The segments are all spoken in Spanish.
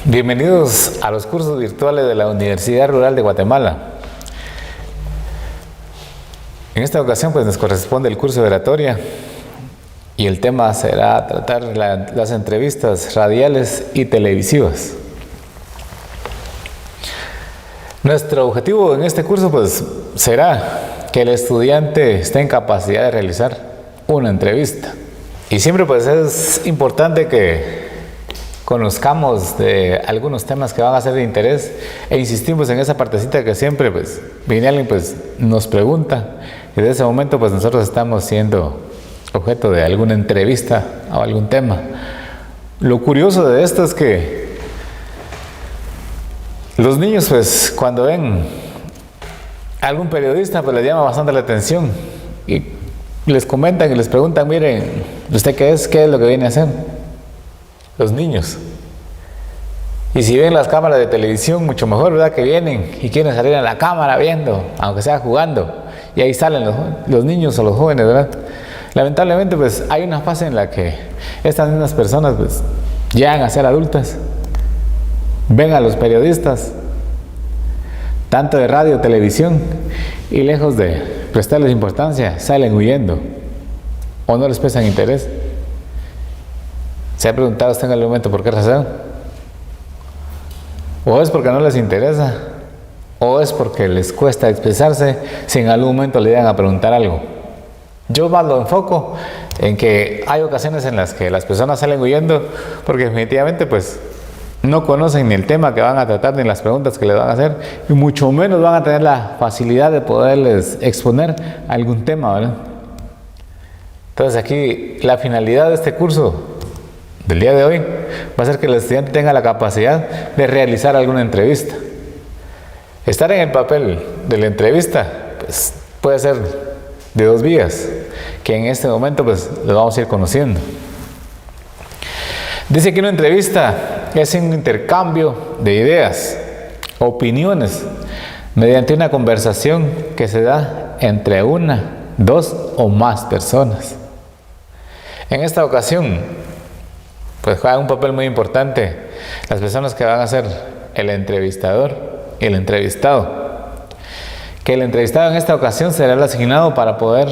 Bienvenidos a los cursos virtuales de la Universidad Rural de Guatemala. En esta ocasión nos corresponde el curso de oratoria y el tema será tratar las entrevistas radiales y televisivas. Nuestro objetivo en este curso será que el estudiante esté en capacidad de realizar una entrevista. Y siempre es importante que conozcamos de algunos temas que van a ser de interés e insistimos en esa partecita que siempre viene alguien nos pregunta y desde ese momento nosotros estamos siendo objeto de alguna entrevista o algún tema. Lo curioso de esto es que los niños cuando ven a algún periodista les llama bastante la atención y les comentan y les preguntan: miren, ¿usted qué es lo que viene a hacer? Los niños. Y si ven las cámaras de televisión, mucho mejor, ¿verdad? Que vienen y quieren salir a la cámara viendo, aunque sea jugando. Y ahí salen los niños o los jóvenes, ¿verdad? Lamentablemente, hay una fase en la que estas mismas personas, llegan a ser adultas. Ven a los periodistas, tanto de radio, televisión, y lejos de prestarles importancia, salen huyendo. O no les prestan interés. ¿Se ha preguntado usted en algún momento por qué razón? ¿O es porque no les interesa? ¿O es porque les cuesta expresarse si en algún momento le llegan a preguntar algo? Yo más lo enfoco en que hay ocasiones en las que las personas salen huyendo porque definitivamente no conocen ni el tema que van a tratar ni las preguntas que les van a hacer y mucho menos van a tener la facilidad de poderles exponer algún tema, ¿verdad? Entonces aquí la finalidad de este curso del día de hoy va a ser que el estudiante tenga la capacidad de realizar alguna entrevista. Estar en el papel de la entrevista puede ser de dos vías, que en este momento lo vamos a ir conociendo. Dice que una entrevista es un intercambio de ideas, opiniones, mediante una conversación que se da entre una, dos o más personas. En esta ocasión juega un papel muy importante las personas que van a ser el entrevistador y el entrevistado. Que el entrevistado en esta ocasión será el asignado para poder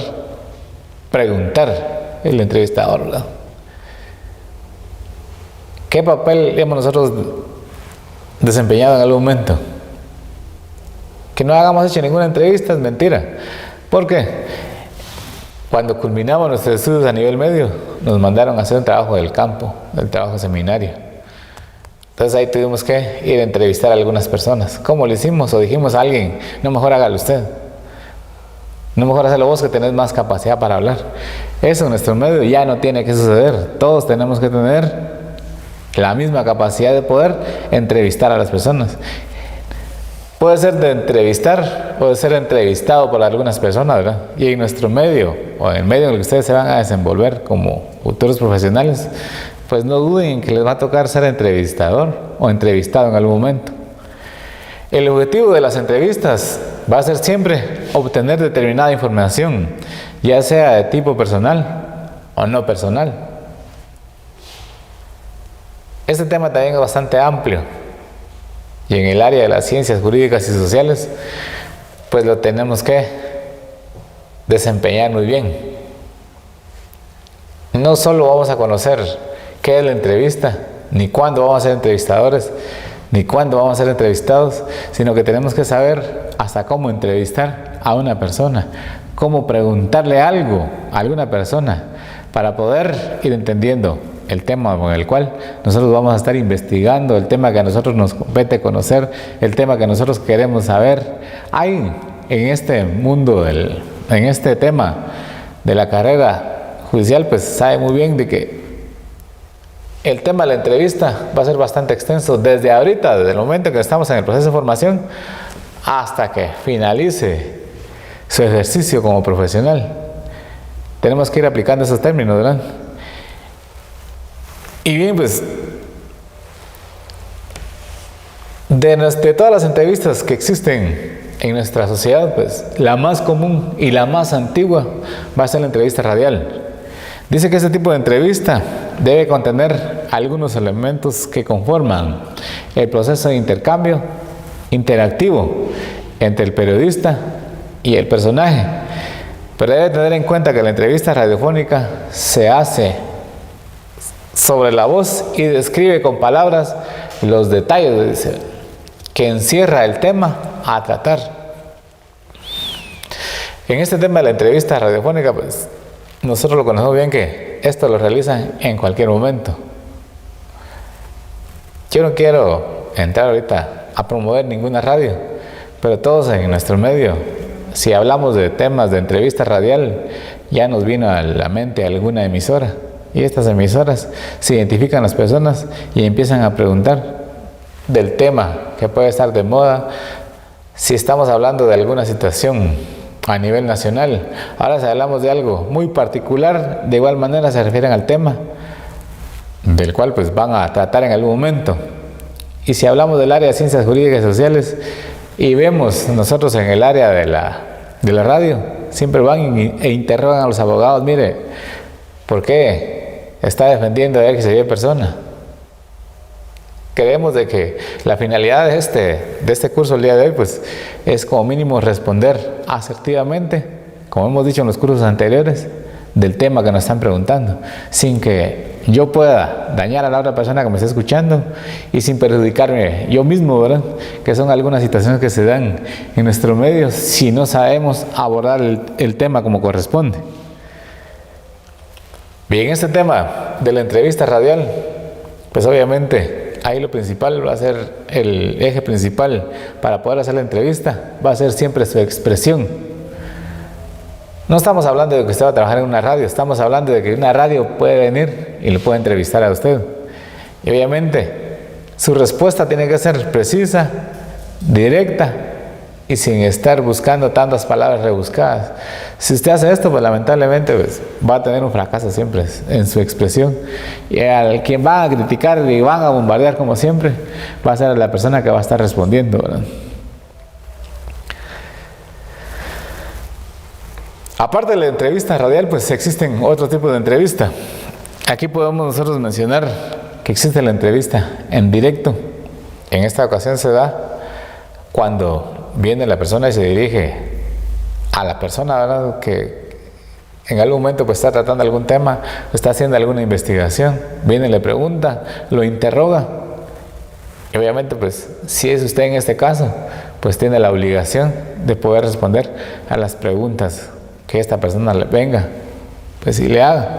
preguntar el entrevistador, ¿verdad? ¿Qué papel hemos nosotros desempeñado en algún momento? Que no hayamos hecho ninguna entrevista es mentira. ¿Por qué? Cuando culminamos nuestros estudios a nivel medio, nos mandaron a hacer un trabajo del campo, el trabajo seminario. Entonces ahí tuvimos que ir a entrevistar a algunas personas. ¿Cómo lo hicimos? O dijimos a alguien: no, mejor hágalo usted. No, mejor hacerlo vos, que tenés más capacidad para hablar. Eso en nuestro medio ya no tiene que suceder. Todos tenemos que tener la misma capacidad de poder entrevistar a las personas. Puede ser de entrevistar, puede ser entrevistado por algunas personas, ¿verdad? Y en nuestro medio, o en el medio en el que ustedes se van a desenvolver como futuros profesionales, no duden en que les va a tocar ser entrevistador o entrevistado en algún momento. El objetivo de las entrevistas va a ser siempre obtener determinada información, ya sea de tipo personal o no personal. Este tema también es bastante amplio. Y en el área de las ciencias jurídicas y sociales, lo tenemos que desempeñar muy bien. No solo vamos a conocer qué es la entrevista, ni cuándo vamos a ser entrevistadores, ni cuándo vamos a ser entrevistados, sino que tenemos que saber hasta cómo entrevistar a una persona, cómo preguntarle algo a alguna persona, para poder ir entendiendo el tema con el cual nosotros vamos a estar investigando, el tema que a nosotros nos compete conocer, el tema que nosotros queremos saber. Hay en este mundo, en este tema de la carrera judicial, sabe muy bien de que el tema de la entrevista va a ser bastante extenso desde ahorita, desde el momento en que estamos en el proceso de formación, hasta que finalice su ejercicio como profesional. Tenemos que ir aplicando esos términos, ¿verdad? Y bien, de todas las entrevistas que existen en nuestra sociedad, la más común y la más antigua va a ser la entrevista radial. Dice que este tipo de entrevista debe contener algunos elementos que conforman el proceso de intercambio interactivo entre el periodista y el personaje. Pero debe tener en cuenta que la entrevista radiofónica se hace sobre la voz y describe con palabras los detalles que encierra el tema a tratar. En este tema de la entrevista radiofónica, pues nosotros lo conocemos bien que esto lo realizan en cualquier momento. Yo no quiero entrar ahorita a promover ninguna radio, pero todos en nuestro medio, si hablamos de temas de entrevista radial, ya nos vino a la mente alguna emisora. Y estas emisoras se identifican a las personas y empiezan a preguntar del tema que puede estar de moda, si estamos hablando de alguna situación a nivel nacional. Ahora si hablamos de algo muy particular, de igual manera se refieren al tema del cual pues van a tratar en algún momento. Y si hablamos del área de ciencias jurídicas y sociales y vemos nosotros en el área de la radio, siempre van e interrogan a los abogados, mire, ¿por qué está defendiendo a X o Y persona? Creemos de que la finalidad de este curso el día de hoy pues es como mínimo responder asertivamente, como hemos dicho en los cursos anteriores, del tema que nos están preguntando, sin que yo pueda dañar a la otra persona que me está escuchando y sin perjudicarme yo mismo, ¿verdad? Que son algunas situaciones que se dan en nuestro medio si no sabemos abordar el tema como corresponde. Bien, este tema de la entrevista radial, pues obviamente ahí lo principal va a ser, el eje principal para poder hacer la entrevista, va a ser siempre su expresión. No estamos hablando de que usted va a trabajar en una radio, estamos hablando de que una radio puede venir y le puede entrevistar a usted. Y obviamente su respuesta tiene que ser precisa, directa y sin estar buscando tantas palabras rebuscadas. Si usted hace esto, pues lamentablemente pues, va a tener un fracaso siempre en su expresión. Y al quien va a criticar y van a bombardear como siempre, va a ser la persona que va a estar respondiendo, ¿verdad? Aparte de la entrevista radial, pues existen otro tipo de entrevista. Aquí podemos nosotros mencionar que existe la entrevista en directo. En esta ocasión se da cuando viene la persona y se dirige a la persona, ¿verdad?, que en algún momento pues está tratando algún tema, está haciendo alguna investigación, viene, le pregunta, lo interroga. Y obviamente pues si es usted en este caso, pues tiene la obligación de poder responder a las preguntas que esta persona le venga, pues y le haga.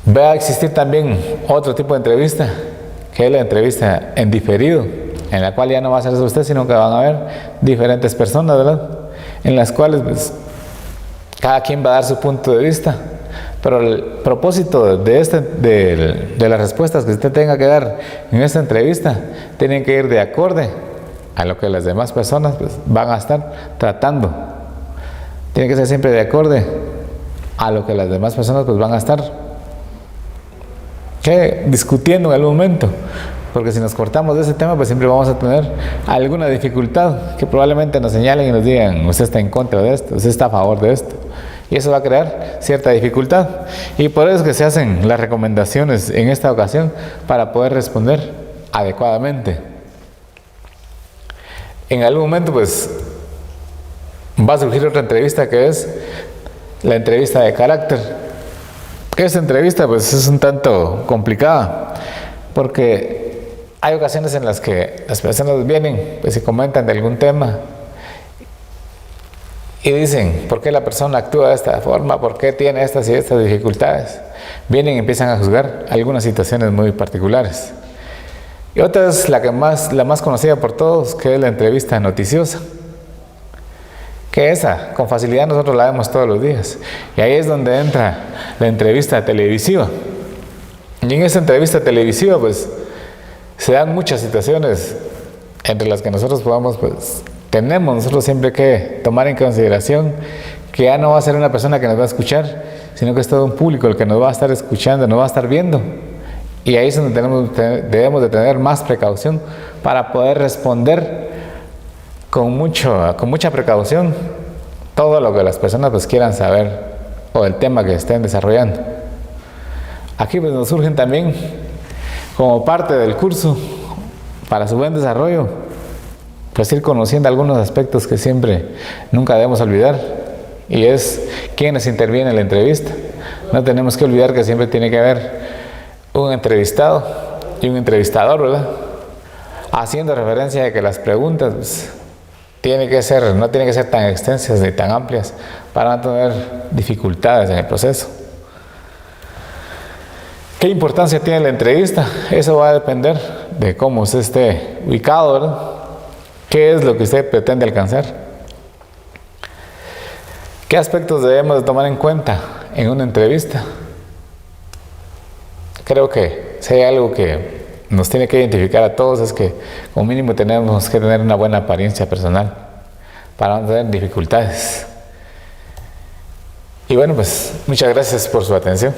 Va a existir también otro tipo de entrevista, que es la entrevista en diferido, en la cual ya no va a ser usted, sino que van a haber diferentes personas, ¿verdad?, en las cuales pues, cada quien va a dar su punto de vista. Pero el propósito de las respuestas que usted tenga que dar en esta entrevista tienen que ir de acorde a lo que las demás personas pues, van a estar tratando. Tiene que ser siempre de acorde a lo que las demás personas pues, van a estar discutiendo en algún momento. Porque si nos cortamos de ese tema, pues siempre vamos a tener alguna dificultad que probablemente nos señalen y nos digan, usted está en contra de esto, usted está a favor de esto. Y eso va a crear cierta dificultad. Y por eso es que se hacen las recomendaciones en esta ocasión para poder responder adecuadamente. En algún momento, pues, va a surgir otra entrevista que es la entrevista de carácter. Esta entrevista, pues, es un tanto complicada porque hay ocasiones en las que las personas vienen, pues, y comentan de algún tema y dicen, ¿por qué la persona actúa de esta forma? ¿Por qué tiene estas y estas dificultades? Vienen y empiezan a juzgar algunas situaciones muy particulares. Y otra es la más conocida por todos, que es la entrevista noticiosa. Que esa, con facilidad nosotros la vemos todos los días. Y ahí es donde entra la entrevista televisiva. Y en esa entrevista televisiva, pues, se dan muchas situaciones entre las que nosotros podamos, pues, tenemos nosotros siempre que tomar en consideración que ya no va a ser una persona que nos va a escuchar, sino que es todo un público el que nos va a estar escuchando, nos va a estar viendo. Y ahí es donde debemos de tener más precaución para poder responder con mucha precaución todo lo que las personas pues quieran saber o el tema que estén desarrollando. Aquí pues nos surgen también como parte del curso para su buen desarrollo, pues ir conociendo algunos aspectos que siempre nunca debemos olvidar, y es quienes intervienen en la entrevista. No tenemos que olvidar que siempre tiene que haber un entrevistado y un entrevistador, ¿verdad? Haciendo referencia a que las preguntas pues, no tienen que ser tan extensas ni tan amplias para no tener dificultades en el proceso. ¿Qué importancia tiene la entrevista? Eso va a depender de cómo usted esté ubicado, ¿verdad? ¿Qué es lo que usted pretende alcanzar? ¿Qué aspectos debemos de tomar en cuenta en una entrevista? Creo que si hay algo que nos tiene que identificar a todos es que como mínimo tenemos que tener una buena apariencia personal para no tener dificultades. Y bueno, pues muchas gracias por su atención.